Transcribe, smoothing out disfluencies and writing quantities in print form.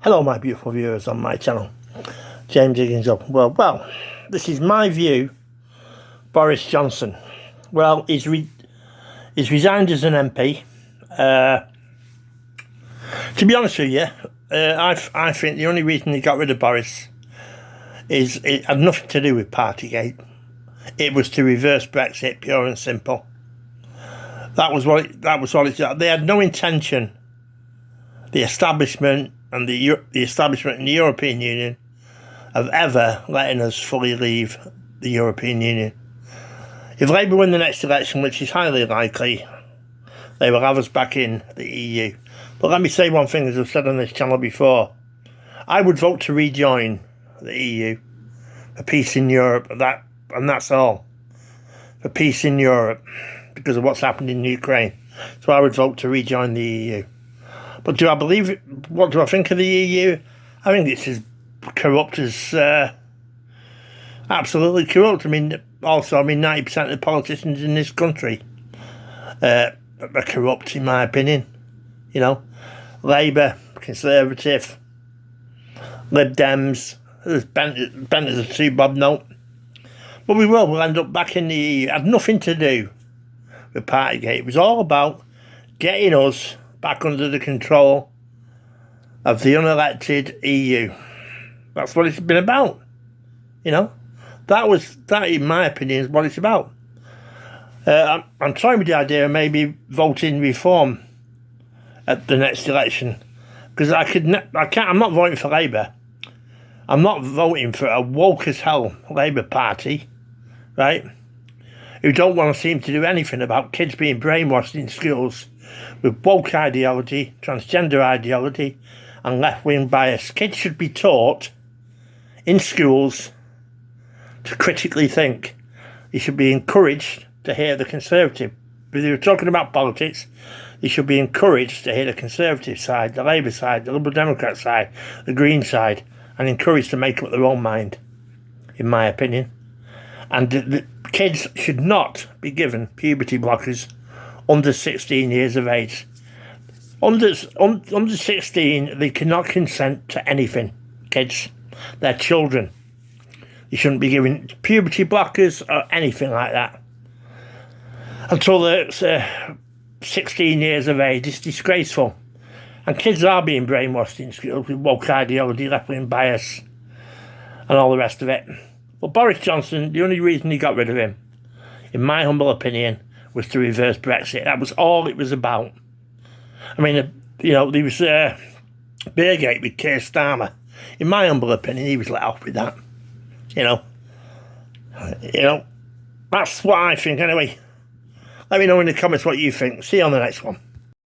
Hello my beautiful viewers on my channel, James Higgins up. Well, this is my view. Boris Johnson, well, he's resigned as an MP. To be honest with you, I think the only reason he got rid of Boris is it had nothing to do with Partygate. It was to reverse Brexit, pure and simple. That was what it. They had no intention, the establishment and the establishment in the European Union, of ever letting us fully leave the European Union. If Labour win the next election, which is highly likely, they will have us back in the EU. But let me say one thing, as I've said on this channel before. I would vote to rejoin the EU, for peace in Europe, and that's all. For peace in Europe, because of what's happened in Ukraine. So I would vote to rejoin the EU. But do I believe it? What do I think of the EU? I think it's as corrupt as absolutely corrupt. I mean, 90% of the politicians in this country are corrupt, in my opinion. You know, Labour, Conservative, Lib Dems, bent as a two-bob note. But we'll end up back in the EU. It had nothing to do with Partygate. It was all about getting us back under the control of the unelected EU. That's what it's been about. You know, that in my opinion is what it's about. I'm trying with the idea of maybe voting reform at the next election, because I'm not voting for Labour. I'm not voting for a woke as hell Labour Party, right? Who don't want to seem to do anything about kids being brainwashed in schools with woke ideology, transgender ideology, and left-wing bias. Kids should be taught in schools to critically think. They should be encouraged to hear the Conservative. If they were talking about politics, they should be encouraged to hear the Conservative side, the Labour side, the Liberal Democrat side, the Green side, and encouraged to make up their own mind, in my opinion. And the kids should not be given puberty blockers under 16 years of age. Under 16, they cannot consent to anything. Kids, they're children. You shouldn't be given puberty blockers or anything like that until they're 16 years of age. It's disgraceful. And kids are being brainwashed in schools with woke ideology, left-wing bias, and all the rest of it. But Boris Johnson, the only reason he got rid of him, in my humble opinion, was to reverse Brexit. That was all it was about. I mean, you know, there was Beergate with Keir Starmer. In my humble opinion, he was let off with that. You know, that's what I think anyway. Let me know in the comments what you think. See you on the next one.